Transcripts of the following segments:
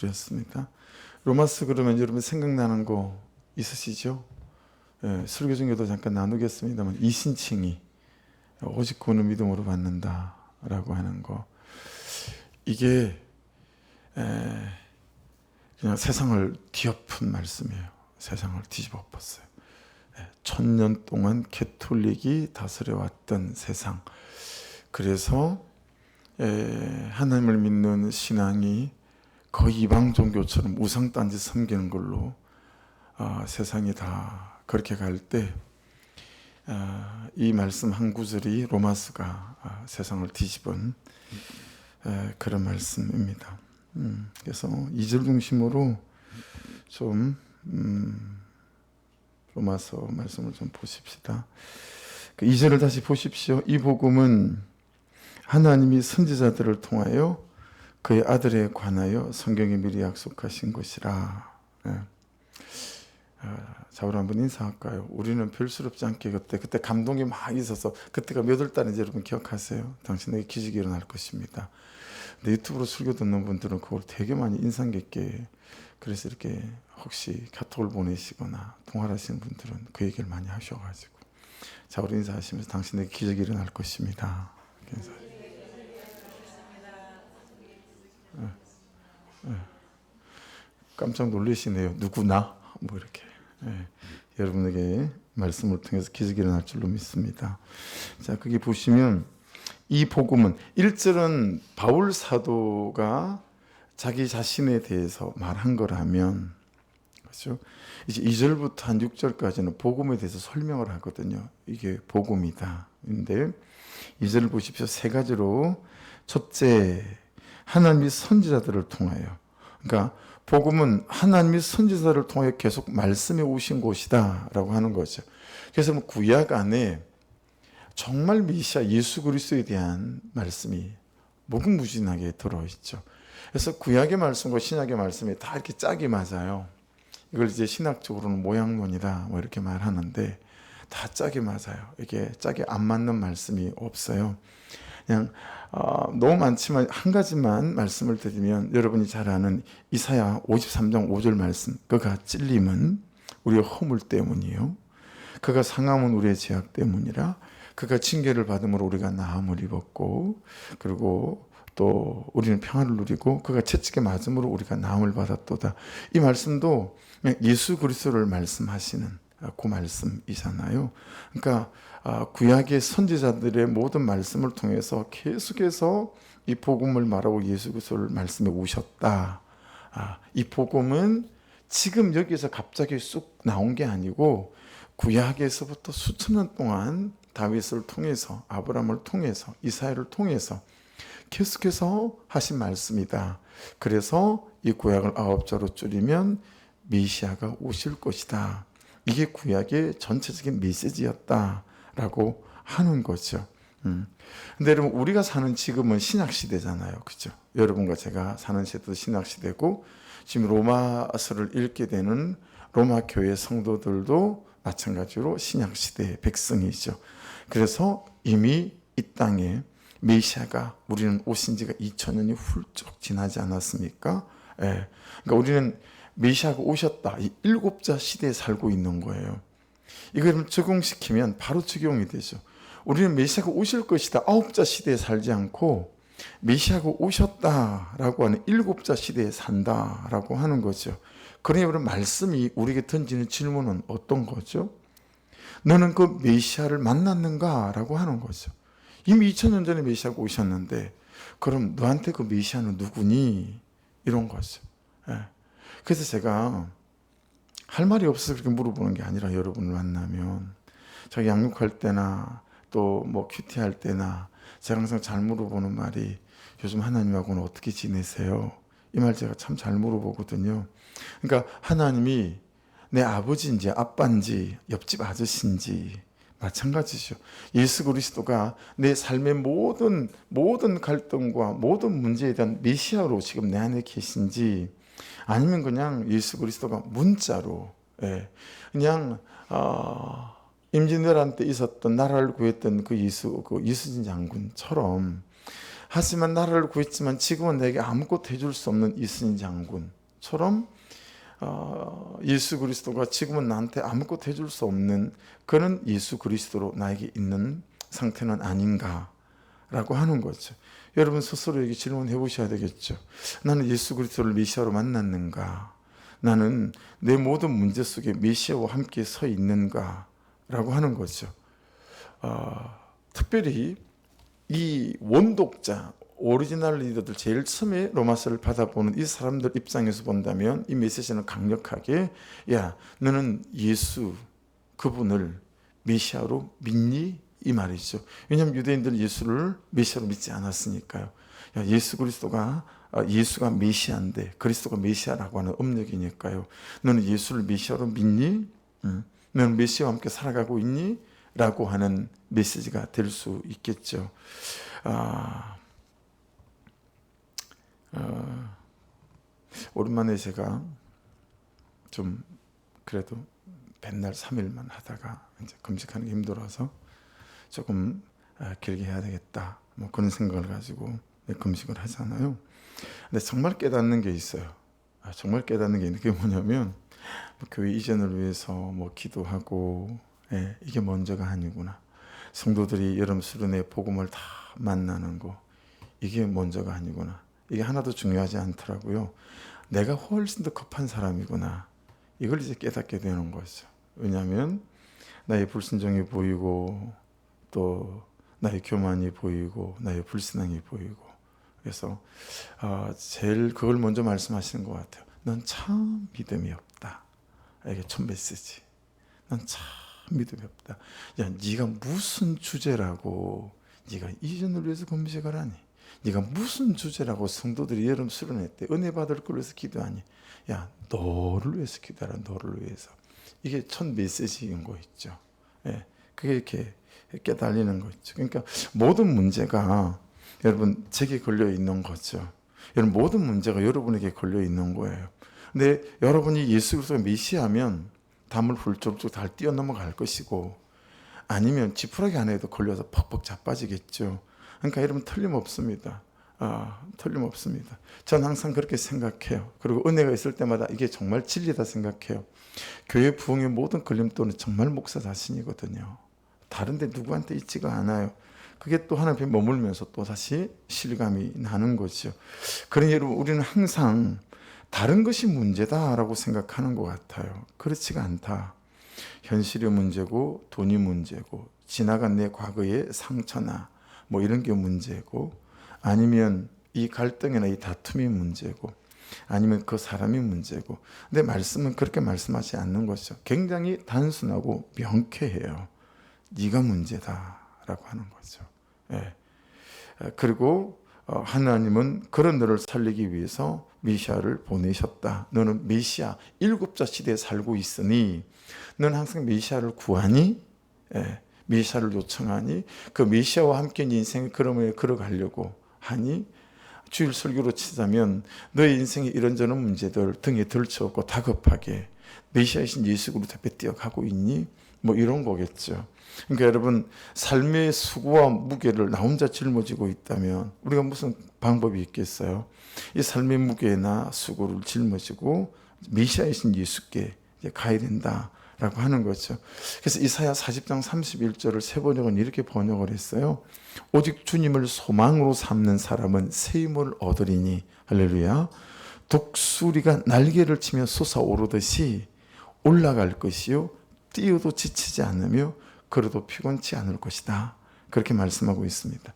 드렸습니다. 로마서 그러면 여러분 생각나는 거 있으시죠? 예, 설교 중에도 잠깐 나누겠습니다만 이신칭이 오직 구원은 믿음으로 받는다 라고 하는 거, 이게 그냥 세상을 뒤엎은 말씀이에요. 세상을 뒤집어 엎었어요. 1000년 동안 캐톨릭이 다스려왔던 세상, 그래서 하나님을 믿는 신앙이 거의 이방 종교처럼 우상단지 섬기는 걸로 세상이 다 그렇게 갈 때 이 말씀 한 구절이 로마서가 세상을 뒤집은 그런 말씀입니다. 그래서 2절 중심으로 좀 로마서 말씀을 좀 보십시다. 그 2절을 다시 보십시오. 이 복음은 하나님이 선지자들을 통하여 그의 아들에 관하여 성경에 미리 약속하신 것이라. 자, 우리 한번 인사할까요? 우리는 별스럽지 않게 그때 감동이 막 있어서, 그때가 몇 월 달인지 여러분 기억하세요? 당신에게 기적이 일어날 것입니다. 근데 유튜브로 설교 듣는 분들은 그걸 되게 많이 인상 깊게, 그래서 이렇게 혹시 카톡을 보내시거나 통화를 하시는 분들은 그 얘기를 많이 하셔가지고, 자, 우리 인사하시면서 당신에게 기적이 일어날 것입니다. 깜짝 놀라시네요. 누구나? 뭐 이렇게. 여러분에게 말씀을 통해서 기적이 일어날 줄로 믿습니다. 자, 거기 보시면 이 복음은 1절은 바울 사도가 자기 자신에 대해서 말한 거라면, 그렇죠? 이제 2절부터 한 6절까지는 복음에 대해서 설명을 하거든요. 이게 복음이다. 근데 2절을 보십시오. 세 가지로. 첫째, 하나님이 선지자들을 통하여, 그러니까 복음은 하나님이 선지자를 통해 계속 말씀해 오신 곳이다 라고 하는 거죠. 그래서 구약 안에 정말 메시아 예수 그리스도에 대한 말씀이 무궁무진하게 들어있죠. 그래서 구약의 말씀과 신약의 말씀이 다 이렇게 짝이 맞아요. 이걸 이제 신학적으로는 모양론이다 뭐 이렇게 말하는데, 다 짝이 맞아요. 이게 짝이 안 맞는 말씀이 없어요. 그냥 너무 많지만 한 가지만 말씀을 드리면, 여러분이 잘 아는 이사야 53장 5절 말씀, 그가 찔림은 우리의 허물 때문이요, 그가 상함은 우리의 죄악 때문이라, 그가 징계를 받음으로 우리가 나음을 입었고, 그리고 또 우리는 평안을 누리고, 그가 채찍에 맞음으로 우리가 나음을 받았도다. 이 말씀도 예수 그리스도를 말씀하시는 그 말씀이잖아요. 그러니까 구약의 선지자들의 모든 말씀을 통해서 계속해서 이 복음을 말하고 예수 그리스도를 말씀해 오셨다. 이 복음은 지금 여기서 갑자기 쑥 나온 게 아니고, 구약에서부터 수천 년 동안 다윗을 통해서, 아브라함을 통해서, 이사야를 통해서 계속해서 하신 말씀이다. 그래서 이 구약을 9자로 줄이면 메시아가 오실 것이다. 이게 구약의 전체적인 메시지였다라고 하는 거죠. 근데 여러분, 우리가 사는 지금은 신약 시대잖아요, 그렇죠? 여러분과 제가 사는 시대도 신약 시대고, 지금 로마서를 읽게 되는 로마 교회 성도들도 마찬가지로 신약 시대의 백성이죠. 그래서 이미 이 땅에 메시아가, 우리는 오신 지가 2000년이 훌쩍 지나지 않았습니까? 그러니까 우리는 메시아가 오셨다, 이 7자 시대에 살고 있는 거예요. 이걸 적용시키면 바로 적용이 되죠. 우리는 메시아가 오실 것이다 9자 시대에 살지 않고, 메시아가 오셨다라고 하는 7자 시대에 산다라고 하는 거죠. 그러니 우리 말씀이 우리에게 던지는 질문은 어떤 거죠? 너는 그 메시아를 만났는가? 라고 하는 거죠. 이미 2000년 전에 메시아가 오셨는데, 그럼 너한테 그 메시아는 누구니? 이런 거죠. 그래서 제가 할 말이 없어서 그렇게 물어보는 게 아니라, 여러분을 만나면 제가 양육할 때나 또 뭐 큐티할 때나 제가 항상 잘 물어보는 말이, 요즘 하나님하고는 어떻게 지내세요? 이 말 제가 참 잘 물어보거든요. 그러니까 하나님이 내 아버지인지 아빠인지 옆집 아저씨인지 마찬가지죠. 예수 그리스도가 내 삶의 모든 갈등과 모든 문제에 대한 메시아로 지금 내 안에 계신지, 아니면 그냥 예수 그리스도가 문자로, 그냥 임진왜란 때 있었던 나라를 구했던 그 이순신 장군처럼 하지만 나라를 구했지만 지금은 내게 아무것도 해줄 수 없는 이순신 장군처럼 예수 그리스도가 지금은 나한테 아무것도 해줄 수 없는 그런 예수 그리스도로 나에게 있는 상태는 아닌가라고 하는 거죠. 여러분 스스로에게 질문해 보셔야 되겠죠. 나는 예수 그리스도를 메시아로 만났는가? 나는 내 모든 문제 속에 메시아와 함께 서 있는가라고 하는 거죠. 특별히 이 원독자 오리지널 리더들 제일 처음에 로마서를 받아보는 이 사람들 입장에서 본다면 이 메시지는 강력하게 야 너는 예수 그분을 메시아로 믿니? 이 말이죠. 왜냐하면 유대인들은 예수를 메시아로 믿지 않았으니까요. 야, 예수가 메시아인데 그리스도가 메시아라고 하는 업력이니까요. 너는 예수를 메시아로 믿니? 너는 메시아와 함께 살아가고 있니? 라고 하는 메시지가 될 수 있겠죠. 오랜만에 제가 좀 그래도 맨날 3일만 하다가 이제 금식하는 게 힘들어서 조금 길게 해야 되겠다 뭐 그런 생각을 가지고 금식을 하잖아요. 근데 정말 깨닫는 게 있어요. 정말 깨닫는 게 있는 게 뭐냐면 교회 이전을 위해서 뭐 기도하고 이게 먼저가 아니구나. 성도들이 여름 수련회 복음을 다 만나는 거 이게 먼저가 아니구나. 이게 하나도 중요하지 않더라고요. 내가 훨씬 더 급한 사람이구나. 이걸 이제 깨닫게 되는 거죠. 왜냐하면 나의 불순종이 보이고 또 나의 교만이 보이고 나의 불신앙이 보이고 그래서 제일 그걸 먼저 말씀하시는 것 같아요. 넌 참 믿음이 없다. 이게 첫 메시지. 넌 참 믿음이 없다. 야, 네가 무슨 주제라고 네가 이전을 위해서 금식을 하니? 네가 무슨 주제라고 성도들이 여름 수련회 때 은혜 받을 걸 위해서 기도하니? 야, 너를 위해서 기도하라. 너를 위해서. 이게 첫 메시지인 거 있죠. 그게 이렇게 깨달리는 거 있죠. 그러니까 모든 문제가 여러분 제게 걸려 있는 거죠. 여러분 모든 문제가 여러분에게 걸려 있는 거예요. 근데 여러분이 예수 그리스도가 메시아면 담을 훌쩍훌쩍 달 뛰어넘어갈 것이고 아니면 지푸라기 안에도 걸려서 퍽퍽 자빠지겠죠. 그러니까 여러분 틀림없습니다. 틀림없습니다. 전 항상 그렇게 생각해요. 그리고 은혜가 있을 때마다 이게 정말 진리다 생각해요. 교회 부흥의 모든 걸림돌은 정말 목사 자신이거든요. 다른 데 누구한테 있지가 않아요. 그게 또 하나님 앞에 머물면서 또 다시 실감이 나는 거죠. 그러니 여러분 우리는 항상 다른 것이 문제다라고 생각하는 것 같아요. 그렇지가 않다. 현실이 문제고 돈이 문제고 지나간 내 과거의 상처나 뭐 이런 게 문제고 아니면 이 갈등이나 이 다툼이 문제고 아니면 그 사람이 문제고 근데 말씀은 그렇게 말씀하지 않는 것이죠. 굉장히 단순하고 명쾌해요. 네가 문제다라고 하는 거죠. 그리고 하나님은 그런 너를 살리기 위해서 메시아를 보내셨다. 너는 메시아 7자 시대에 살고 있으니 너는 항상 메시아를 구하니 메시아를 요청하니 그 메시아와 함께 네 인생을 걸음에 걸어가려고 하니 주일 설교로 치자면 너의 인생의 이런저런 문제들 등에 들쳐오고 다급하게 메시아이신 예수 그리스도 앞에 뛰어가고 있니? 뭐 이런 거겠죠. 그러니까 여러분 삶의 수고와 무게를 나 혼자 짊어지고 있다면 우리가 무슨 방법이 있겠어요? 이 삶의 무게나 수고를 짊어지고 메시아이신 예수께 이제 가야 된다라고 하는 거죠. 그래서 이사야 40장 31절을 새 번역은 이렇게 번역을 했어요. 오직 주님을 소망으로 삼는 사람은 새 힘을 얻으리니 할렐루야. 독수리가 날개를 치며 솟아오르듯이 올라갈 것이요 뛰어도 지치지 않으며 걸어도 피곤치 않을 것이다. 그렇게 말씀하고 있습니다.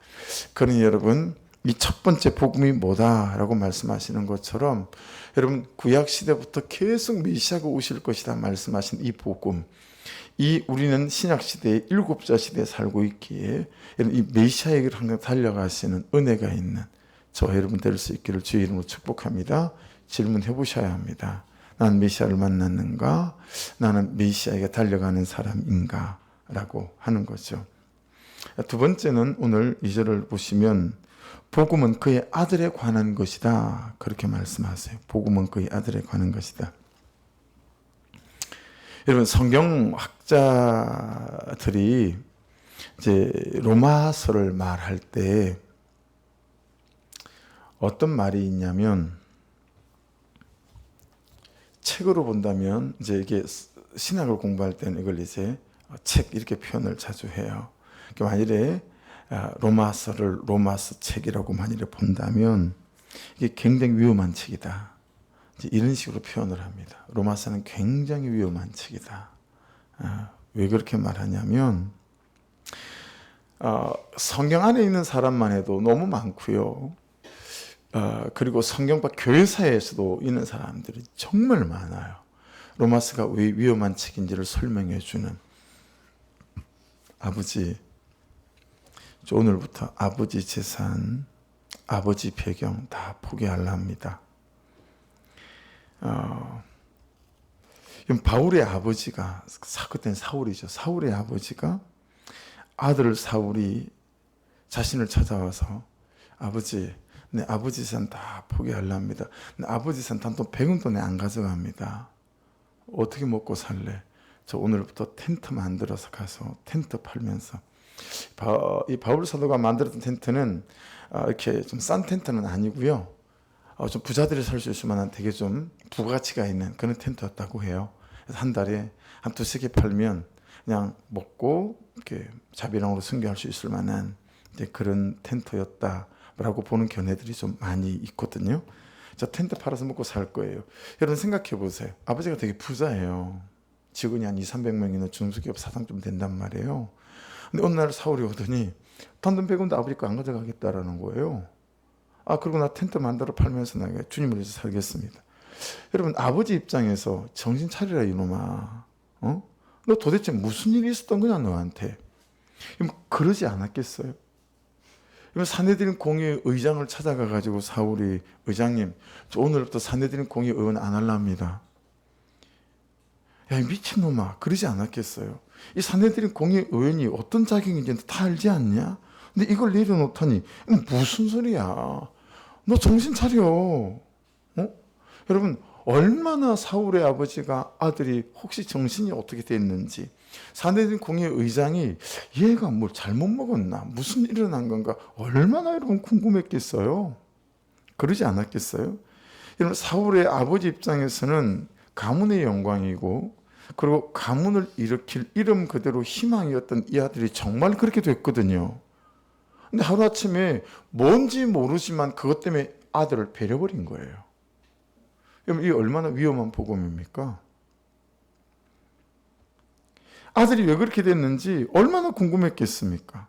그러니 여러분 이 첫 번째 복음이 뭐다라고 말씀하시는 것처럼 여러분 구약 시대부터 계속 메시아가 오실 것이다 말씀하신 이 복음 이 우리는 신약 시대의 7자 시대에 살고 있기에 이 메시아에게 항상 달려가시는 은혜가 있는 저와 여러분 될 수 있기를 주의 이름으로 축복합니다. 질문해 보셔야 합니다. 나는 메시아를 만났는가? 나는 메시아에게 달려가는 사람인가? 라고 하는 거죠. 두 번째는 오늘 2절을 보시면 복음은 그의 아들에 관한 것이다. 그렇게 말씀하세요. 복음은 그의 아들에 관한 것이다. 여러분 성경학자들이 이제 로마서를 말할 때 어떤 말이 있냐면, 책으로 본다면 이제 이게 신학을 공부할 때는 이걸 이제 책 이렇게 표현을 자주 해요. 그러니까 만일에 로마서를 로마서 책이라고 만일에 본다면 이게 굉장히 위험한 책이다. 이제 이런 식으로 표현을 합니다. 로마서는 굉장히 위험한 책이다. 왜 그렇게 말하냐면 성경 안에 있는 사람만 해도 너무 많고요. 그리고 성경과 교회사에서도 있는 사람들이 정말 많아요. 로마서가 왜 위험한 책인지를 설명해 주는 아버지, 오늘부터 아버지 재산, 아버지 배경 다 포기하려 합니다. 바울의 아버지가, 그때는 사울이죠. 사울의 아버지가 아들 사울이 자신을 찾아와서 아버지, 내 아버지 재산 다 포기하려 합니다. 내 아버지 재산 단돈 100원도 내 안 가져갑니다. 어떻게 먹고 살래? 저 오늘부터 텐트 만들어서 가서 텐트 팔면서, 이 바울 사도가 만들었던 텐트는 이렇게 좀 싼 텐트는 아니고요. 좀 부자들이 살 수 있을 만한 되게 좀 부가치가 있는 그런 텐트였다고 해요. 그래서 한 달에 한 두세 개 팔면 그냥 먹고 이렇게 자비랑으로 승계할 수 있을 만한 그런 텐트였다라고 보는 견해들이 좀 많이 있거든요. 저 텐트 팔아서 먹고 살 거예요. 여러분 생각해 보세요. 아버지가 되게 부자예요. 직원이 한 200~300명 있는 중소기업 사장쯤 된단 말이에요. 근데 어느 날 사울이 오더니 단돈 100원도 아버지 거 안 가져가겠다라는 거예요. 그리고 나 텐트 만들어 팔면서 내가 주님을 위해서 살겠습니다. 여러분 아버지 입장에서 정신 차리라 이놈아. 너 도대체 무슨 일이 있었던 거냐 너한테. 그러지 않았겠어요? 사내들인 공의 의장을 찾아가 가지고 사울이, 의장님 저 오늘부터 사내들인 공의 의원 안 할랍니다. 야 미친놈아, 그러지 않았겠어요? 이 사내들인 공의 의원이 어떤 자격인지 다 알지 않냐? 근데 이걸 내려놓다니 무슨 소리야. 너 정신 차려. 여러분 얼마나 사울의 아버지가 아들이 혹시 정신이 어떻게 됐는지, 사내들인 공의 의장이 얘가 뭘 잘못 먹었나, 무슨 일이 일어난 건가, 얼마나 여러분 궁금했겠어요. 그러지 않았겠어요? 여러분 사울의 아버지 입장에서는 가문의 영광이고, 그리고 가문을 일으킬 이름 그대로 희망이었던 이 아들이 정말 그렇게 됐거든요. 근데 하루아침에 뭔지 모르지만 그것 때문에 아들을 베려버린 거예요. 여러분, 이게 얼마나 위험한 복음입니까? 아들이 왜 그렇게 됐는지 얼마나 궁금했겠습니까?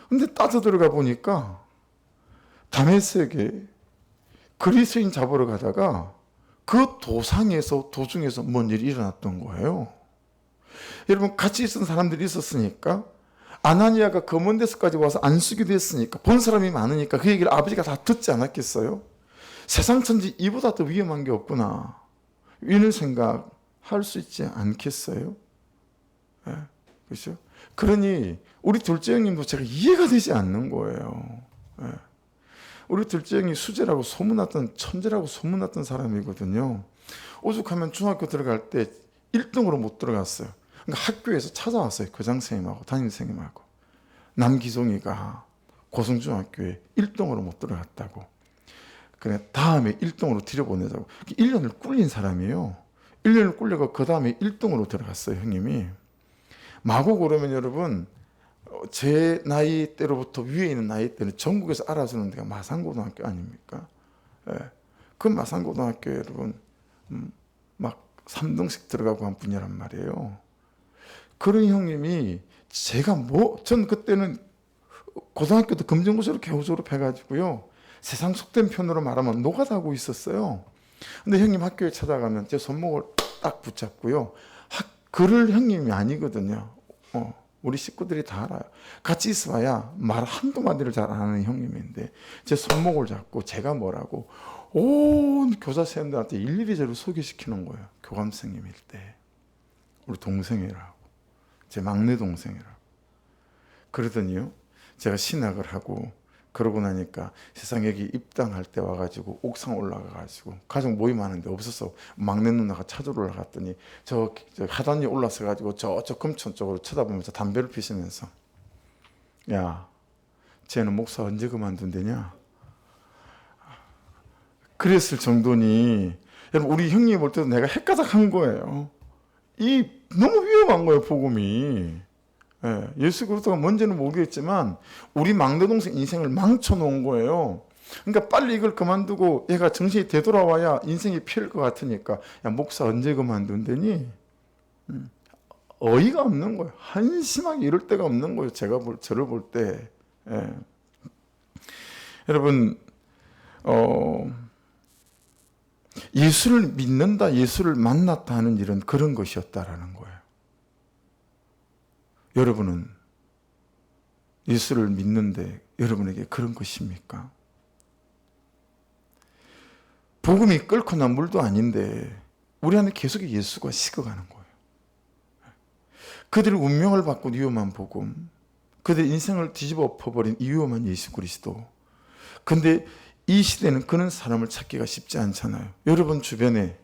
근데 따져 들어가 보니까 다메섹에 그리스인 잡으러 가다가 그 도중에서 뭔 일이 일어났던 거예요. 여러분 같이 있었던 사람들이 있었으니까, 아나니아가 검은 데서까지 와서 안수기도 했으니까, 본 사람이 많으니까 그 얘기를 아버지가 다 듣지 않았겠어요? 세상 천지 이보다 더 위험한 게 없구나, 이런 생각할 수 있지 않겠어요? 네, 그렇죠? 그러니 우리 둘째 형님도 제가 이해가 되지 않는 거예요. 네. 우리 둘째 형이 수재라고 소문났던, 천재라고 소문났던 사람이거든요. 오죽하면 중학교 들어갈 때 1등으로 못 들어갔어요. 그러니까 학교에서 찾아왔어요. 교장선생님하고 담임선생님하고. 남기종이가 고성중학교에 1등으로 못 들어갔다고. 그래 다음에 1등으로 들여보내자고. 1년을 꿀린 사람이에요. 1년을 꿀려가 그 다음에 1등으로 들어갔어요, 형님이. 마고 그러면 여러분, 제 나이 때로부터 위에 있는 나이 때는 전국에서 알아주는 데가 마산고등학교 아닙니까? 예. 그 마산고등학교 여러분 막 3등씩 들어가고 한 분이란 말이에요. 그런 형님이 전 그때는 고등학교도 검정고시로 겨우 졸업해가지고요, 세상 속된 편으로 말하면 노가다하고 있었어요. 근데 형님 학교에 찾아가면 제 손목을 딱 붙잡고요, 글을 형님이 아니거든요. 우리 식구들이 다 알아요. 같이 있어봐야 말 한두 마디를 잘 안 하는 형님인데 제 손목을 잡고 제가 뭐라고 온 교사 선생님들한테 일일이 저를 소개시키는 거예요. 교감 선생님일 때. 우리 동생이라고. 제 막내 동생이라고. 그러더니요, 제가 신학을 하고 그러고 나니까 세상 여기 입당할 때 와가지고 옥상 올라가가지고 가족 모임하는데 없어서 막내 누나가 찾으러 올라갔더니 저 하단에 올라서가지고 저쪽 금천 쪽으로 쳐다보면서 담배를 피시면서, 야 쟤는 목사 언제 그만둔대냐? 그랬을 정도니 여러분 우리 형님 볼 때도 내가 헷가닥한 거예요. 이 너무 위험한 거예요 복음이. 예수 그리스도가 뭔지는 모르겠지만 우리 막내 동생 인생을 망쳐놓은 거예요. 그러니까 빨리 이걸 그만두고 얘가 정신이 되돌아와야 인생이 필 것 같으니까 야 목사 언제 그만둔다니? 어이가 없는 거예요. 한심하게 이럴 데가 없는 거예요. 저를 볼 때. 여러분 예수를 믿는다, 예수를 만났다 하는 일은 그런 것이었다라는 거예요. 여러분은 예수를 믿는데 여러분에게 그런 것입니까? 복음이 끓고 난 물도 아닌데 우리 안에 계속 예수가 식어가는 거예요. 그들의 운명을 바꾼 위험한 복음, 그들의 인생을 뒤집어 엎어버린 이 위험한 예수 그리스도. 근데 이 시대는 그런 사람을 찾기가 쉽지 않잖아요. 여러분 주변에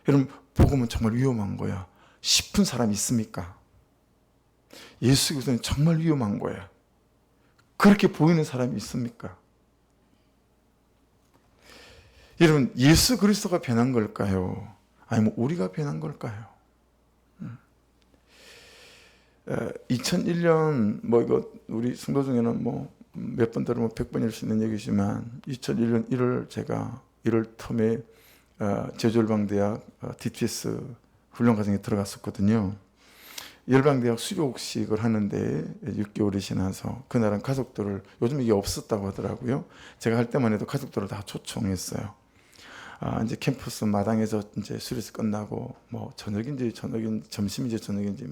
여러분 복음은 정말 위험한 거야 싶은 사람이 있습니까? 예수 그리스도는 정말 위험한 거야 그렇게 보이는 사람이 있습니까? 여러분 예수 그리스도가 변한 걸까요? 아니면 우리가 변한 걸까요? 2001년 이거 우리 성도 중에는 몇 번 들으면 100번일 수 있는 얘기지만 2001년 1월 제가 1월 텀에 제주열방대학 DTS 훈련과정에 들어갔었거든요. 열방대학 수료식을 하는데 6개월이 지나서 그날은 가족들을 요즘 이게 없었다고 하더라고요. 제가 할 때만 해도 가족들을 다 초청했어요. 이제 캠퍼스 마당에서 이제 수료식 끝나고 저녁인지 점심인지 저녁인지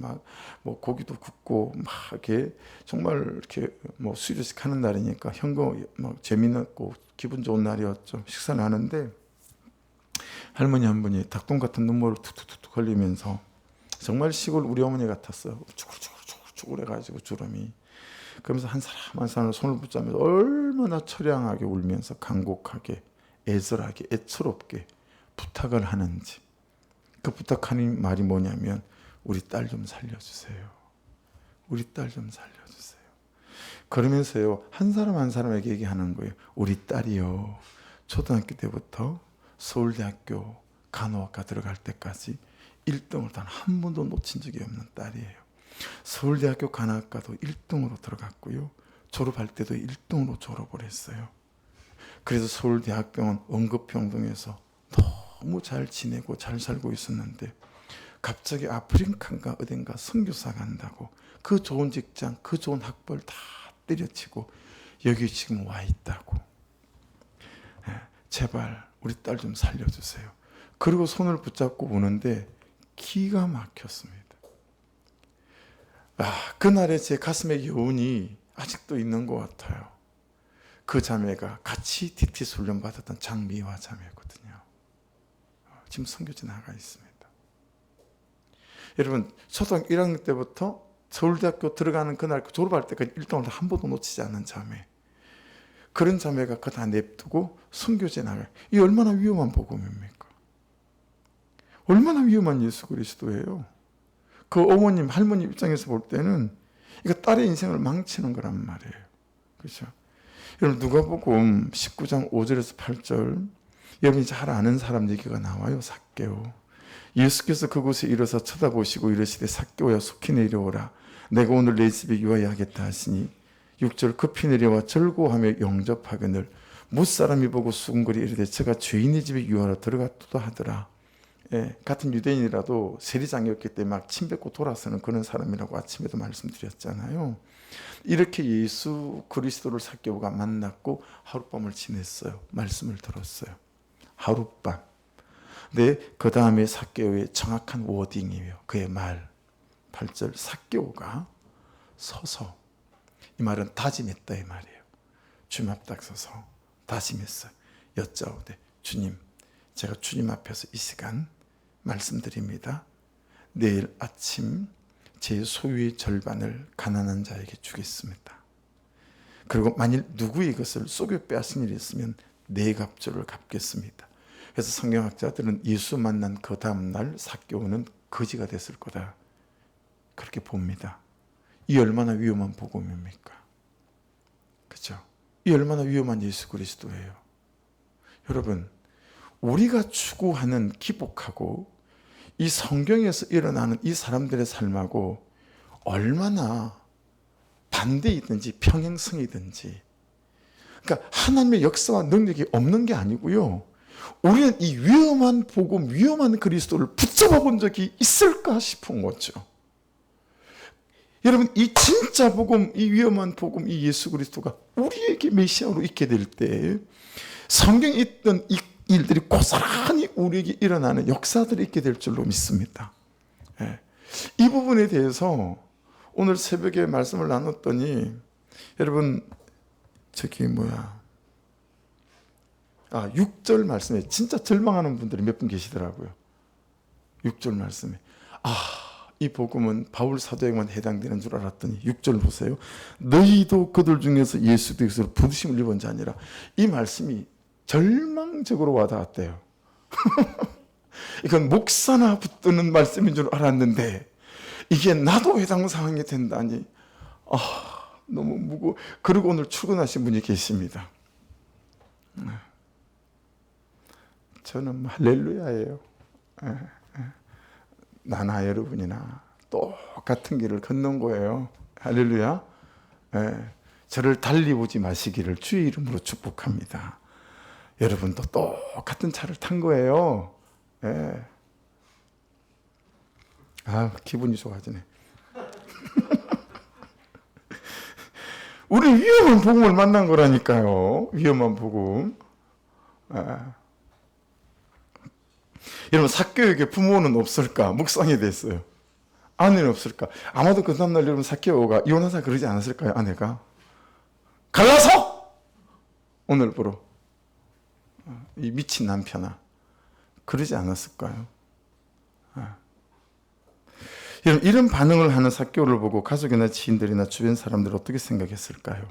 고기도 굽고 이렇게 정말 이렇게 수료식 하는 날이니까 현금 재미있고 기분 좋은 날이었죠. 식사를 하는데 할머니 한 분이 닭똥 같은 눈물을 툭툭툭 흘리면서 정말 시골 우리 어머니 같았어요. 쭈글쭈글해가지고 주름이. 그러면서 한 사람 한 사람을 손을 붙잡으면서 얼마나 처량하게 울면서 간곡하게 애절하게 애처롭게 부탁을 하는지. 그 부탁하는 말이 뭐냐면 우리 딸 좀 살려주세요. 우리 딸 좀 살려주세요. 그러면서요 한 사람 한 사람에게 얘기하는 거예요. 우리 딸이요 초등학교 때부터 서울대학교 간호학과 들어갈 때까지 1등을 단 한 번도 놓친 적이 없는 딸이에요. 서울대학교 간호학과도 1등으로 들어갔고요. 졸업할 때도 1등으로 졸업을 했어요. 그래서 서울대학병원 응급병동에서 너무 잘 지내고 잘 살고 있었는데 갑자기 아프리카인가 어딘가 선교사 간다고 그 좋은 직장, 그 좋은 학벌 다 때려치고 여기 지금 와 있다고. 제발 우리 딸 좀 살려주세요. 그리고 손을 붙잡고 우는데 기가 막혔습니다. 그날의 제 가슴의 여운이 아직도 있는 것 같아요. 그 자매가 같이 DTS 훈련 받았던 장미화 자매거든요. 지금 선교지 나가 있습니다. 여러분 초등학교 1학년 때부터 서울대학교 들어가는 그날 졸업할 때까지 1등을 한 번도 놓치지 않는 자매. 그런 자매가 그거 다 냅두고 선교지에 나가요. 이 얼마나 위험한 복음입니까? 얼마나 위험한 예수 그리스도예요. 그 어머님 할머니 입장에서 볼 때는 이거 딸의 인생을 망치는 거란 말이에요. 그렇죠? 여러분 누가복음 19장 5절에서 8절 여러분이 잘 아는 사람 얘기가 나와요. 삭개오. 예수께서 그곳에 이르사 쳐다보시고 이르시되 삭개오야 속히 내려오라. 내가 오늘 내 집에 유하여 하겠다 하시니 6절 급히 내려와 절고하며 영접하거늘 무사람이 보고 수군거리 이르되 저가 죄인의 집에 유하러 들어갔다 하더라. 같은 유대인이라도 세리장이었기 때문에 막 침뱉고 돌아서는 그런 사람이라고 아침에도 말씀드렸잖아요. 이렇게 예수 그리스도를 삭개오가 만났고 하룻밤을 지냈어요. 말씀을 들었어요. 하룻밤. 근데 그 다음에 삭개오의 정확한 워딩이에요. 그의 말 8절 삭개오가 서서 이 말은 다짐했다 이 말이에요. 주님 앞 딱 서서 다짐했어요. 여짜오되 주님 제가 주님 앞에서 이 시간 말씀드립니다. 내일 아침 제 소유의 절반을 가난한 자에게 주겠습니다. 그리고 만일 누구의 것을 쏘겨 빼앗은 일이 있으면 네 갑절을 갚겠습니다. 그래서 성경학자들은 예수 만난 그 다음날 삭개오는 거지가 됐을 거다. 그렇게 봅니다. 이 얼마나 위험한 복음입니까? 그렇죠? 이 얼마나 위험한 예수 그리스도예요. 여러분, 우리가 추구하는 기복하고 이 성경에서 일어나는 이 사람들의 삶하고 얼마나 반대이든지 평행성이든지, 그러니까 하나님의 역사와 능력이 없는 게 아니고요, 우리는 이 위험한 복음, 위험한 그리스도를 붙잡아 본 적이 있을까 싶은 거죠. 여러분, 이 진짜 복음, 이 위험한 복음, 이 예수 그리스도가 우리에게 메시아로 있게 될 때 성경에 있던 이 일들이 고스란히 우리에게 일어나는 역사들이 있게 될 줄로 믿습니다. 예. 이 부분에 대해서 오늘 새벽에 말씀을 나눴더니, 여러분, 6절 말씀에 진짜 절망하는 분들이 몇 분 계시더라고요. 6절 말씀에 이 복음은 바울 사도에게만 해당되는 줄 알았더니 6절 보세요. 너희도 그들 중에서 예수 그리스도로 부르심을 입은 자니라. 이 말씀이 절망적으로 와닿았대요. 이건 목사나 붙드는 말씀인 줄 알았는데 이게 나도 해당 사항이 된다니 너무 무거워. 그리고 오늘 출근하신 분이 계십니다. 저는 할렐루야예요. 나나 여러분이나 똑같은 길을 걷는 거예요. 할렐루야. 저를 달리 보지 마시기를 주의 이름으로 축복합니다. 여러분도 똑같은 차를 탄 거예요. 기분이 좋아지네. 우리 위험한 복음을 만난 거라니까요. 위험한 복음. 여러분, 삭개오에게 부모는 없을까? 묵상이 됐어요. 아내는 없을까? 아마도 그 다음날 여러분 삭개오가 이혼하자 그러지 않았을까요? 아내가 갈라서 오늘부로 이 미친 남편아 그러지 않았을까요? 여러분, 이런 반응을 하는 삭개오를 보고 가족이나 지인들이나 주변 사람들 어떻게 생각했을까요?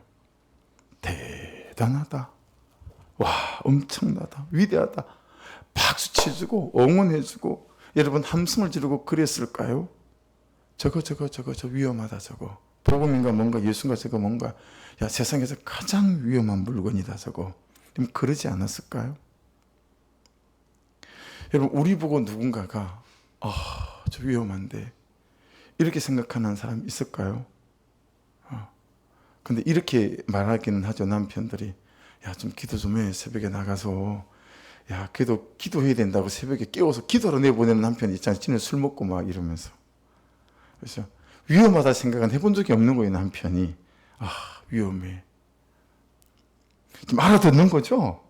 대단하다. 와, 엄청나다. 위대하다. 박수 치주고 응원해주고 여러분 함성을 지르고 그랬을까요? 저거 위험하다. 저거 복음인가 뭔가 예수인가 저거 뭔가 야 세상에서 가장 위험한 물건이다. 저거 그러지 않았을까요? 여러분, 우리 보고 누군가가 저 위험한데 이렇게 생각하는 사람 있을까요? 근데 이렇게 말하기는 하죠. 남편들이 야 좀 기도 좀 해. 새벽에 나가서 야 그래도 기도해야 된다고 새벽에 깨워서 기도로 내보내는 남편이 있잖아요. 지는 술 먹고 막 이러면서. 그래서 위험하다 생각은 해본 적이 없는 거예요. 남편이 위험해. 좀 알아듣는 거죠.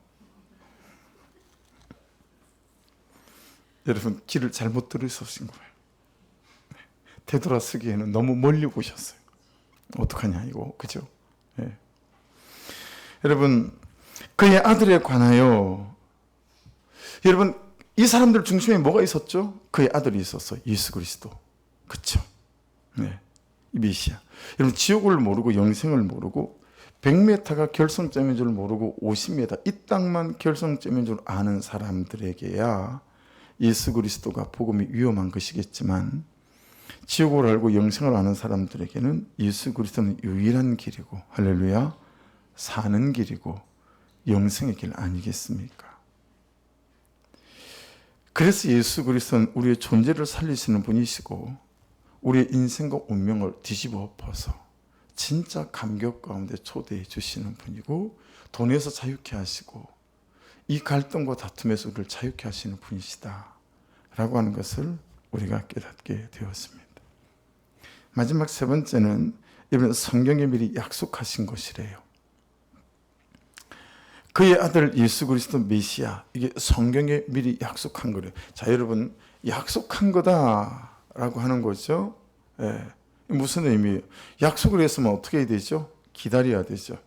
여러분, 길을 잘못 들으신 거예요. 되돌아서기에는 너무 멀리 보셨어요. 어떡하냐 이거, 그죠? 여러분, 그의 아들에 관하여, 여러분, 이 사람들 중심에 뭐가 있었죠? 그의 아들이 있었어요. 예수 그리스도. 그쵸? 이 메시아. 여러분, 지옥을 모르고 영생을 모르고 100m가 결성점인 줄 모르고 50m 이 땅만 결성점인 줄 아는 사람들에게야 예수 그리스도가 복음이 위험한 것이겠지만, 지옥을 알고 영생을 아는 사람들에게는 예수 그리스도는 유일한 길이고, 할렐루야, 사는 길이고 영생의 길 아니겠습니까? 그래서 예수 그리스도는 우리의 존재를 살리시는 분이시고 우리의 인생과 운명을 뒤집어 엎어서 진짜 감격 가운데 초대해 주시는 분이고, 돈에서 자유케 하시고 이 갈등과 다툼에서 우리를 자유케 하시는 분이시다 라고 하는 것을 우리가 깨닫게 되었습니다. 마지막 세 번째는 이번 성경에 미리 약속하신 것이래요. 그의 아들 예수 그리스도 메시아, 이게 성경에 미리 약속한 거래요. 자, 여러분, 약속한 거다라고 하는 거죠. 무슨 의미예요? 약속을 했으면 어떻게 해야 되죠? 기다려야 되죠.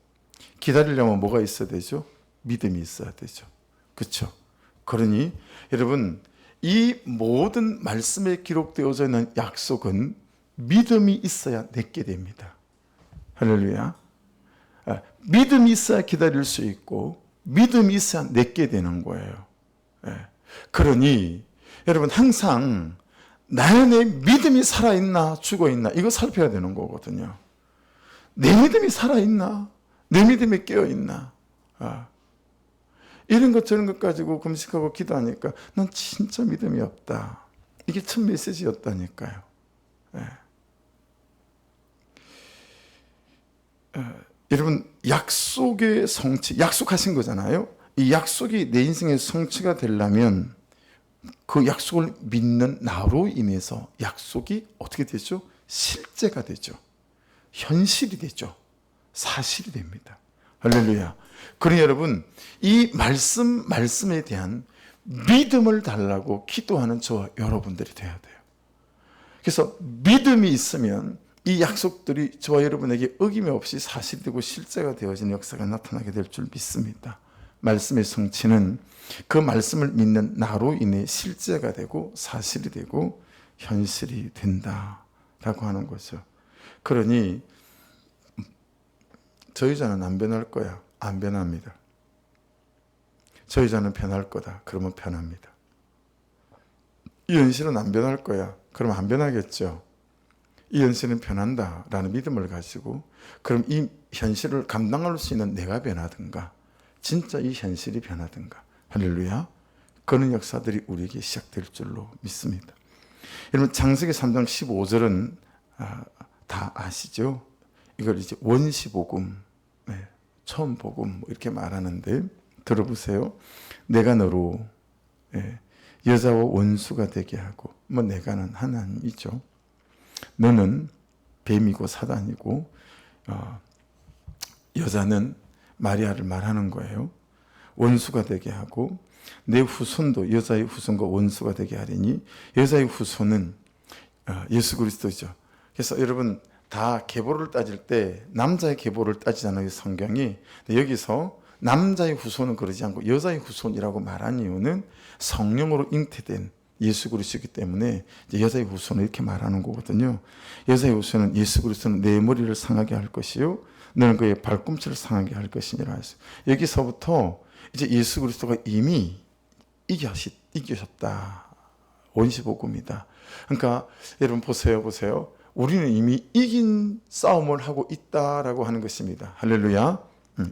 기다리려면 뭐가 있어야 되죠? 믿음이 있어야 되죠. 그렇죠? 그러니 여러분, 이 모든 말씀에 기록되어져 있는 약속은 믿음이 있어야 내게 됩니다. 할렐루야. 믿음이 있어야 기다릴 수 있고 믿음이 있어야 내게 되는 거예요. 그러니 여러분, 항상 나의 믿음이 살아있나 죽어있나 이거 살펴야 되는 거거든요. 내 믿음이 살아있나? 내 믿음이 깨어있나? 이런 것 저런 것 가지고 금식하고 기도하니까 넌 진짜 믿음이 없다. 이게 첫 메시지였다니까요. 예. 여러분, 약속의 성취, 약속하신 거잖아요. 이 약속이 내 인생의 성취가 되려면 그 약속을 믿는 나로 인해서 약속이 어떻게 되죠? 실제가 되죠. 현실이 되죠. 사실이 됩니다. 할렐루야. 그러니 여러분, 이 말씀에 대한 믿음을 달라고 기도하는 저와 여러분들이 되어야 돼요. 그래서 믿음이 있으면 이 약속들이 저와 여러분에게 어김없이 사실되고 실제가 되어지는 역사가 나타나게 될 줄 믿습니다. 말씀의 성취는 그 말씀을 믿는 나로 인해 실제가 되고 사실이 되고 현실이 된다라고 하는 거죠. 그러니 저 여자는 안 변할 거야. 안 변합니다. 저 여자는 변할 거다. 그러면 변합니다. 이 현실은 안 변할 거야. 그럼 안 변하겠죠. 이 현실은 변한다라는 믿음을 가지고 그럼 이 현실을 감당할 수 있는 내가 변하든가 진짜 이 현실이 변하든가 할렐루야. 그런 역사들이 우리에게 시작될 줄로 믿습니다. 여러분 창세기 3장 15절은 다 아시죠? 이걸 이제 원시복음, 처음 복음 이렇게 말하는데 들어보세요. 내가 너로 여자와 원수가 되게 하고 내가는 하나님이죠. 너는 뱀이고 사단이고 여자는 마리아를 말하는 거예요. 원수가 되게 하고 내 후손도 여자의 후손과 원수가 되게 하리니 여자의 후손은 예수 그리스도죠. 그래서 여러분 다 계보를 따질 때 남자의 계보를 따지잖아요. 성경이. 여기서 남자의 후손은 그러지 않고 여자의 후손이라고 말한 이유는 성령으로 잉태된 예수 그리스도이기 때문에 이제 여자의 후손을 이렇게 말하는 거거든요. 여자의 후손은 예수 그리스도는 내 머리를 상하게 할 것이요 너는 그의 발꿈치를 상하게 할 것이니라 했어요. 여기서부터 이제 예수 그리스도가 이미 이기셨다. 원시복음이다. 그러니까 여러분 보세요. 우리는 이미 이긴 싸움을 하고 있다라고 하는 것입니다. 할렐루야.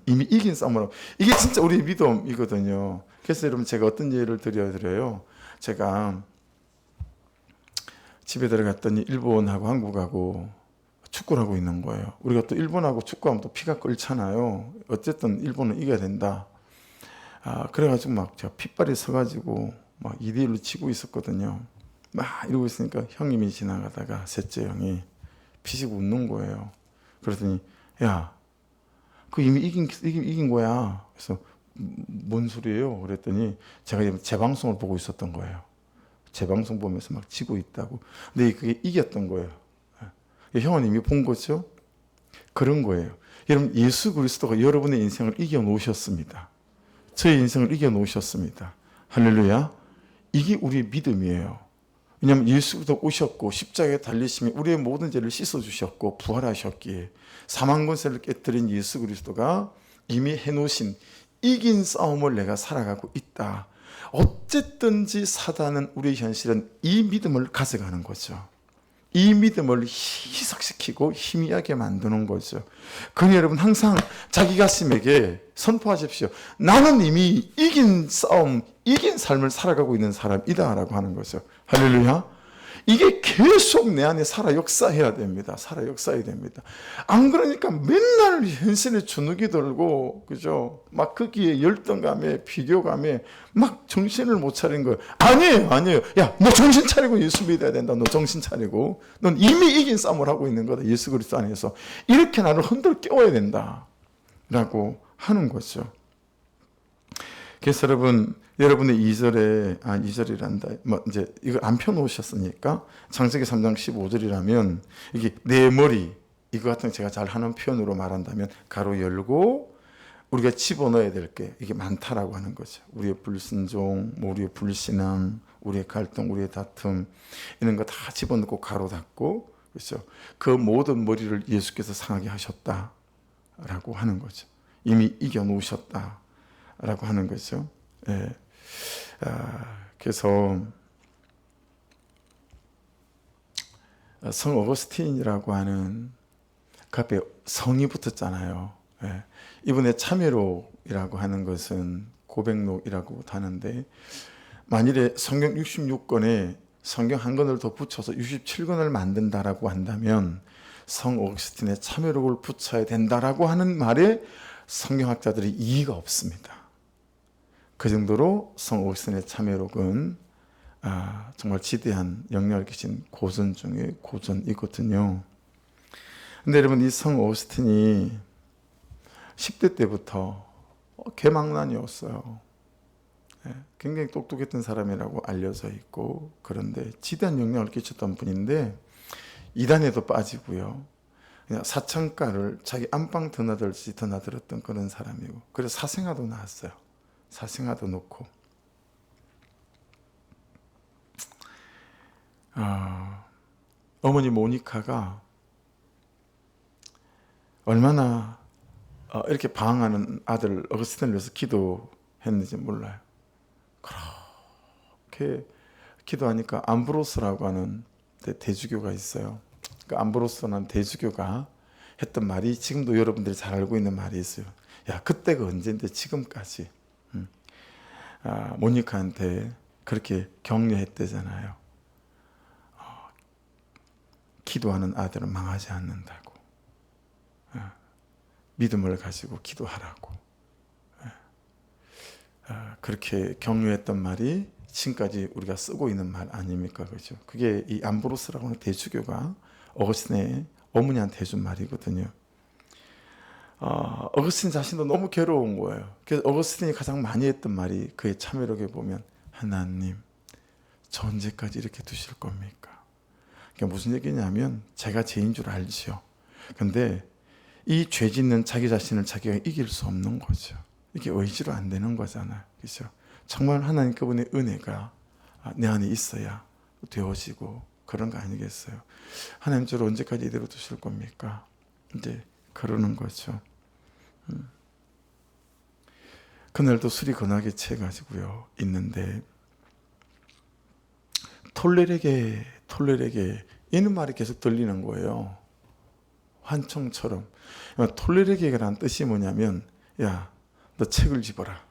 이미 이긴 싸움을 하고 이게 진짜 우리의 믿음이거든요. 그래서 여러분 제가 어떤 예를 드려요. 제가 집에 들어갔더니 일본하고 한국하고 축구를 하고 있는 거예요. 우리가 또 일본하고 축구하면 또 피가 끓잖아요. 어쨌든 일본은 이겨야 된다. 그래가지고 막 제가 핏발이 서가지고 막 2대1로 치고 있었거든요. 막 이러고 있으니까 형님이 지나가다가 셋째 형이 피식 웃는 거예요. 그러더니 야, 그 이미 이긴 거야. 그래서 뭔 소리예요? 그랬더니 제가 재방송을 보고 있었던 거예요. 재방송 보면서 막 지고 있다고. 근데 그게 이겼던 거예요. 형은 이미 본 거죠? 그런 거예요. 여러분 예수 그리스도가 여러분의 인생을 이겨 놓으셨습니다. 저의 인생을 이겨 놓으셨습니다. 할렐루야. 이게 우리의 믿음이에요. 왜냐하면 예수 그리스도 오셨고 십자가에 달리심이 우리의 모든 죄를 씻어주셨고 부활하셨기에 사망 권세를 깨뜨린 예수 그리스도가 이미 해놓으신 이긴 싸움을 내가 살아가고 있다. 어쨌든지 사단은 우리의 현실은 이 믿음을 가져가는 거죠. 이 믿음을 희석시키고 희미하게 만드는 거죠. 그러니 여러분 항상 자기 가슴에게 선포하십시오. 나는 이미 이긴 싸움, 이긴 삶을 살아가고 있는 사람이다 라고 하는 거죠. 할렐루야. 이게 계속 내 안에 살아 역사해야 됩니다. 살아 역사해야 됩니다. 안 그러니까 맨날 현실에 주눅이 들고, 그죠? 막 거기에 열등감에, 비교감에 막 정신을 못 차린 거예요. 아니에요. 야, 너 정신 차리고 예수 믿어야 된다. 너 정신 차리고. 넌 이미 이긴 싸움을 하고 있는 거다. 예수 그리스도 안에서. 이렇게 나를 흔들어 깨워야 된다. 라고 하는 거죠. 그래서 여러분의 2절이란다. 이제 이걸 안 펴놓으셨으니까 창세기 3장 15절이라면 이게 내 머리 이거 같은 제가 잘 하는 표현으로 말한다면 가로 열고 우리가 집어넣어야 될 게 이게 많다라고 하는 거죠. 우리의 불순종, 우리의 불신앙, 우리의 갈등, 우리의 다툼 이런 거 다 집어넣고 가로 닫고 그렇죠. 그 모든 머리를 예수께서 상하게 하셨다라고 하는 거죠. 이미 이겨 놓으셨다라고 하는 거죠. 예. 그래서 성 어거스틴이라고 하는 그 앞에 성이 붙었잖아요. 예. 이분의 참회록이라고 하는 것은 고백록이라고 하는데, 만일에 성경 66권에 성경 한 권을 더 붙여서 67권을 만든다라고 한다면 성 어거스틴의 참여록을 붙여야 된다라고 하는 말에 성경학자들이 이의가 없습니다. 그 정도로 성 어거스틴의 참여록은 정말 지대한 영향을 끼친 고전 중에 고전이거든요. 근데 여러분, 이 성 어거스틴이 10대 때부터 개망난이었어요. 굉장히 똑똑했던 사람이라고 알려져 있고, 그런데 지대한 영향을 끼쳤던 분인데 이단에도 빠지고요. 그냥 사창가를 자기 안방 드나들듯이 드나들었던 그런 사람이고, 그래서 사생아도 낳았어요. 사생아도 놓고. 어머니 모니카가 얼마나 이렇게 방황하는 아들 어거스틴을 위해서 기도했는지 몰라요. 그렇게 기도하니까 암브로스라고 하는 대주교가 있어요. 그 암브로스라는 대주교가 했던 말이 지금도 여러분들이 잘 알고 있는 말이 있어요. 야, 그때가 언제인데 지금까지 모니카한테 그렇게 격려했대잖아요. 기도하는 아들은 망하지 않는다고. 믿음을 가지고 기도하라고. 그렇게 격려했던 말이 지금까지 우리가 쓰고 있는 말 아닙니까? 그죠? 그게 이 암브로스라고 하는 대주교가 어거스틴의 어머니한테 해준 말이거든요. 어거스틴 자신도 너무 괴로운 거예요. 그래서 어거스틴이 가장 많이 했던 말이 그의 참여록에 보면, 하나님, 저 언제까지 이렇게 두실 겁니까? 그게 무슨 얘기냐면, 제가 죄인 줄 알지요. 근데 이 죄 짓는 자기 자신을 자기가 이길 수 없는 거죠. 이게 의지로 안 되는 거잖아요. 그렇죠? 정말 하나님 그분의 은혜가 내 안에 있어야 되어지고 그런 거 아니겠어요? 하나님 저를 언제까지 이대로 두실 겁니까? 이제 그러는 거죠. 그날도 술이 거나게 취해가지고요 있는데, 톨레르게 이는 말이 계속 들리는 거예요. 환청처럼. 톨레르게라는 뜻이 뭐냐면, 야, 너 책을 집어라.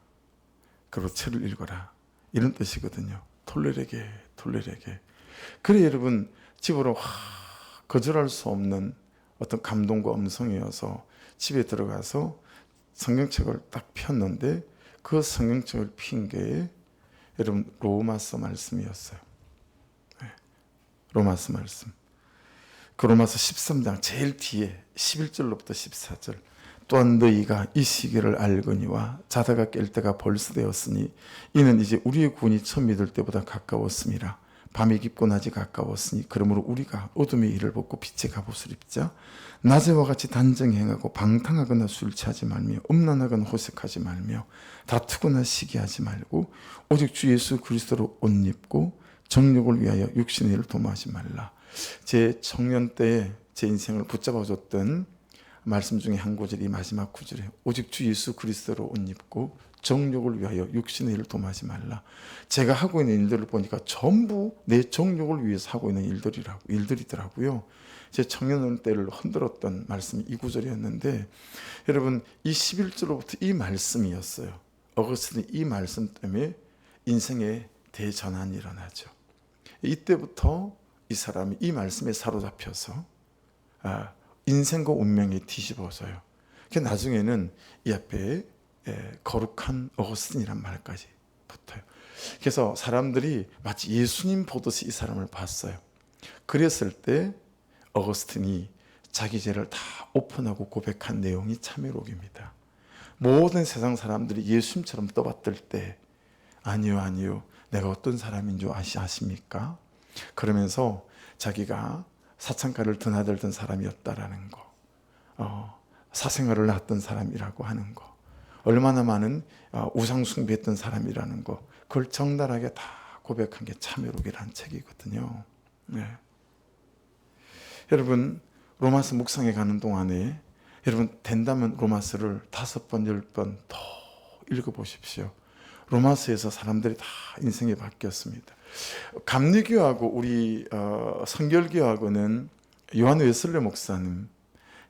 그리고 책을 읽어라. 이런 뜻이거든요. 톨레르게. 그래 여러분, 집으로 거절할 수 없는 어떤 감동과 음성이어서 집에 들어가서 성경책을 딱 폈는데, 그 성경책을 핀 게 여러분 로마서 말씀이었어요. 로마서 말씀. 그 로마서 13장 제일 뒤에 11절로부터 14절. 또한 너희가 이 시기를 알거니와 자다가 깰 때가 벌써 되었으니 이는 이제 우리의 구원이 처음 믿을 때보다 가까웠음이라. 밤이 깊고 낮이 가까웠으니 그러므로 우리가 어둠의 일을 벗고 빛의 갑옷을 입자. 낮에와 같이 단정히 행하고 방탕하거나 술 취하지 말며 음란하거나 호색하지 말며 다투거나 시기하지 말고 오직 주 예수 그리스도로 옷 입고 정욕을 위하여 육신의 일을 도모하지 말라. 제 청년 때에 제 인생을 붙잡아줬던 말씀 중에 한 구절이 마지막 구절이에요. 오직 주 예수 그리스도로 옷 입고 정욕을 위하여 육신의 일을 도모하지 말라. 제가 하고 있는 일들을 보니까 전부 내 정욕을 위해서 하고 있는 일들이더라고요. 제 청년 때를 흔들었던 말씀이 이 구절이었는데, 여러분 이 11절로부터 이 말씀이었어요. 어거스틴이 이 말씀 때문에 인생의 대전환이 일어나죠. 이때부터 이 사람이 이 말씀에 사로잡혀서 인생과 운명이 뒤집어져요. 나중에는 이 앞에 거룩한 어거스틴이란 말까지 붙어요. 그래서 사람들이 마치 예수님 보듯이 이 사람을 봤어요. 그랬을 때 어거스틴이 자기 죄를 다 오픈하고 고백한 내용이 참회록입니다. 모든 세상 사람들이 예수님처럼 떠받들 때, 아니요 내가 어떤 사람인 줄 아십니까? 그러면서 자기가 사창가를 드나들던 사람이었다라는 거, 사생활을 낳았던 사람이라고 하는 거, 얼마나 많은 우상 숭배했던 사람이라는 거, 그걸 적나라하게 다 고백한 게 참회록이라는 책이거든요. 네. 여러분 로마서 묵상에 가는 동안에 여러분 된다면 로마서를 5번, 10번 더 읽어보십시오. 로마서에서 사람들이 다 인생이 바뀌었습니다. 감리교하고 우리 성결교하고는 요한 웨슬레 목사님,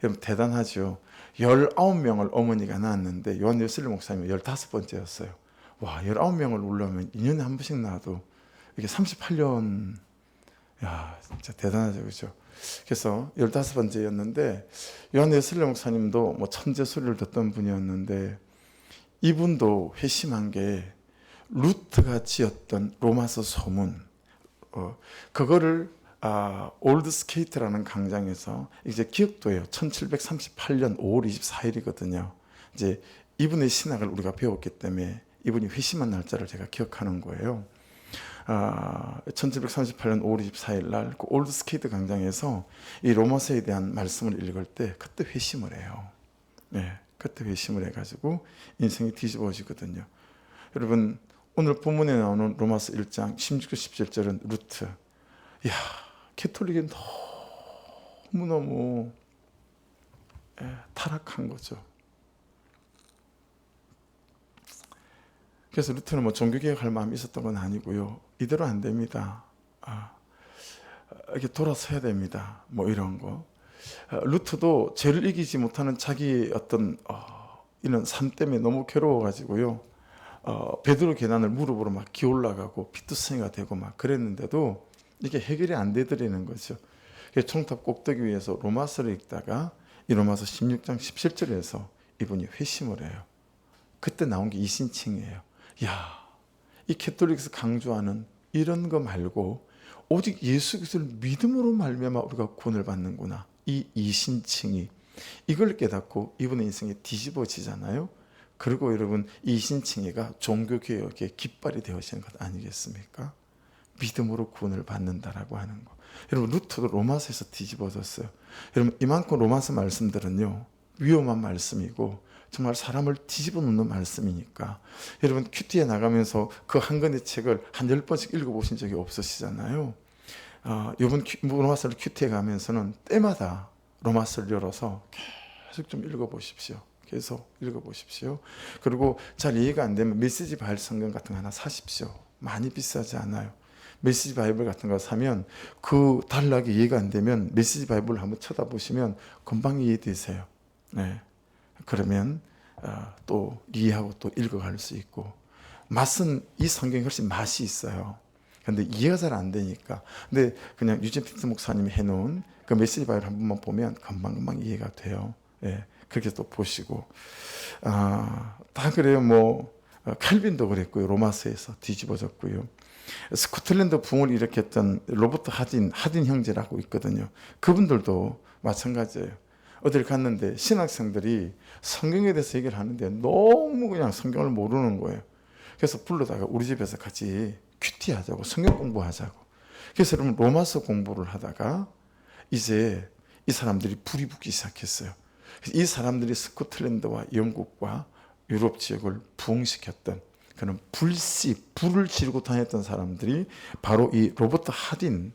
여러분 대단하죠. 19명을 어머니가 낳았는데 요한 웨슬레 목사님은 15번째였어요. 와, 19명을 올려면 2년에 한 번씩 나와도 이게 38년, 야, 진짜 대단하죠, 그죠? 그래서 15번째였는데 요한 웨슬리 목사님도 뭐 천재 소리를 듣던 분이었는데 이분도 회심한 게 루트가 지었던 로마서 소문, 그거를 올드 스케이트라는 강장에서 이제 기억도 해요. 1738년 5월 24일이거든요. 이제 이분의 신학을 우리가 배웠기 때문에 이분이 회심한 날짜를 제가 기억하는 거예요. 1738년 5월 24일 날 그 올드 스케이트 강장에서 이 로마서에 대한 말씀을 읽을 때 그때 회심을 해요. 네, 그때 회심을 해가지고 인생이 뒤집어지거든요. 여러분, 오늘 본문에 나오는 로마서 1장 16절 17절은 루트. 이야, 캐톨릭은 너무너무 타락한 거죠. 그래서 루트는 뭐 종교개혁할 마음이 있었던 건 아니고요. 이대로 안 됩니다. 이렇게 돌아서야 됩니다. 뭐 이런 거. 루트도 죄를 이기지 못하는 자기 어떤 이런 삶 때문에 너무 괴로워가지고요. 베드로 계단을 무릎으로 막 기올라가고 피투성이가 되고 막 그랬는데도 이게 해결이 안 되더라는 거죠. 총탑 꼭대기 위에서 로마서를 읽다가 이 로마서 16장 17절에서 이분이 회심을 해요. 그때 나온 게 이신칭이에요. 야, 이 캐톨릭에서 강조하는 이런 거 말고 오직 예수 그리스도를 믿음으로 말미암아 우리가 구원을 받는구나. 이 이신칭이 이걸 깨닫고 이분의 인생이 뒤집어지잖아요. 그리고 여러분, 이신칭이가 종교개혁의 깃발이 되어지는 것 아니겠습니까? 믿음으로 구원을 받는다라고 하는 거. 여러분, 루트도 로마서에서 뒤집어졌어요. 여러분, 이만큼 로마서 말씀들은요, 위험한 말씀이고 정말 사람을 뒤집어 놓는 말씀이니까 여러분, 큐티에 나가면서 그 한 권의 책을 한 10번씩 읽어보신 적이 없으시잖아요. 이번 로마서를 큐티에 가면서는 때마다 로마서를 열어서 계속 좀 읽어보십시오. 계속 읽어보십시오. 그리고 잘 이해가 안 되면 메시지 바이블 성경 같은 거 하나 사십시오. 많이 비싸지 않아요. 메시지 바이블 같은 거 사면 그 단락이 이해가 안 되면 메시지 바이블을 한번 쳐다보시면 금방 이해되세요. 네. 그러면 또 이해하고 또 읽어갈 수 있고, 맛은 이 성경이 훨씬 맛이 있어요. 근데 이해가 잘 안 되니까. 근데 그냥 유진 픽스 목사님이 해놓은 그 메시지 바이블 한 번만 보면 금방 이해가 돼요. 예. 그렇게 또 보시고, 다 그래요. 뭐 칼빈도 그랬고요. 로마서에서 뒤집어졌고요. 스코틀랜드 붕을 일으켰던 로버트 하딘 형제라고 있거든요. 그분들도 마찬가지예요. 어딜 갔는데 신학생들이 성경에 대해서 얘기를 하는데 너무 그냥 성경을 모르는 거예요. 그래서 불러다가 우리 집에서 같이 큐티 하자고, 성경 공부하자고. 그래서 여러분, 로마서 공부를 하다가 이제 이 사람들이 불이 붙기 시작했어요. 이 사람들이 스코틀랜드와 영국과 유럽 지역을 부흥시켰던 그런 불을 지르고 다녔던 사람들이 바로 이 로버트 하딘,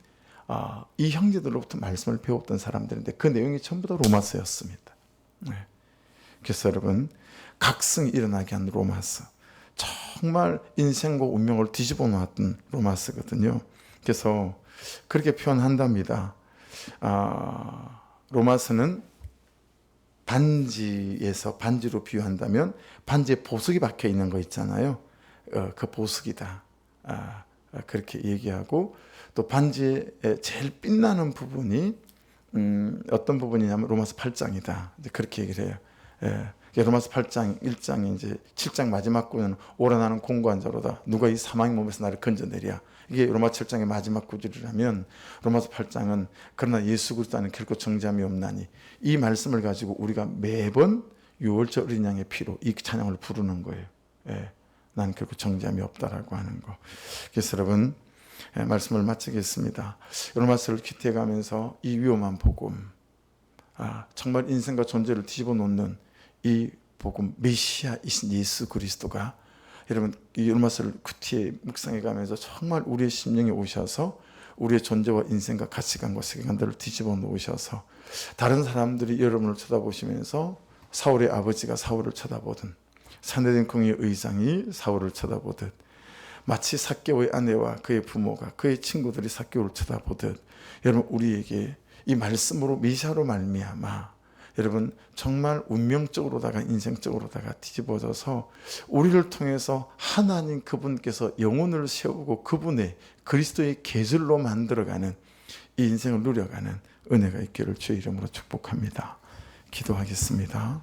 이 형제들로부터 말씀을 배웠던 사람들인데 그 내용이 전부 다 로마서였습니다. 네. 그래서 여러분, 각성이 일어나게 한 로마서, 정말 인생과 운명을 뒤집어 놓았던 로마서거든요. 그래서 그렇게 표현한답니다. 로마서는 반지로 비유한다면 반지에 보석이 박혀 있는 거 있잖아요. 그 보석이다. 그렇게 얘기하고, 또 반지의 제일 빛나는 부분이 어떤 부분이냐면 로마서 8장이다. 이제 그렇게 얘기를 해요. 로마서 8장 1장이 이제 7장 마지막 구는 오라나는 공고한 자로다. 누가 이 사망의 몸에서 나를 건져내랴. 이게 로마서 7장의 마지막 구절이라면 로마서 8장은 그러나 예수 그리스도 안에 결코 정죄함이 없나니, 이 말씀을 가지고 우리가 매번 유월절 어린 양의 피로 이 찬양을 부르는 거예요. 난 결코 정죄함이 없다라고 하는 거. 그래서 여러분, 말씀을 마치겠습니다. 로마서를 큐티해 가면서 이 위험한 복음, 정말 인생과 존재를 뒤집어 놓는 이 복음, 메시아이신 예수 그리스도가 여러분, 이 로마서를 큐티에 묵상해 가면서 정말 우리의 심령에 오셔서 우리의 존재와 인생과 가치관과 세계관들을 뒤집어 놓으셔서 다른 사람들이 여러분을 쳐다보시면서 사울의 아버지가 사울을 쳐다보든 산헤드린 의장이 사울을 쳐다보듯, 마치 삭개오의 아내와 그의 부모가 그의 친구들이 삭개오를 쳐다보듯, 여러분, 우리에게 이 말씀으로 메시아로 말미암아 여러분 정말 운명적으로다가 인생적으로다가 뒤집어져서 우리를 통해서 하나님 그분께서 영혼을 세우고 그분의 그리스도의 계절로 만들어가는 이 인생을 누려가는 은혜가 있기를 주의 이름으로 축복합니다. 기도하겠습니다.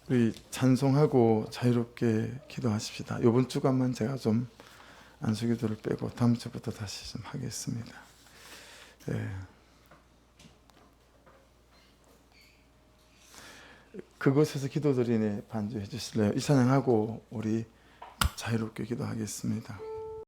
우리 찬송하고 자유롭게 기도하십시다. 이번 주간만 제가 좀 안수기도를 빼고 다음 주부터 다시 좀 하겠습니다. 네. 그곳에서 기도드리네 반주해 주실래요? 이 찬양하고 우리 자유롭게 기도하겠습니다.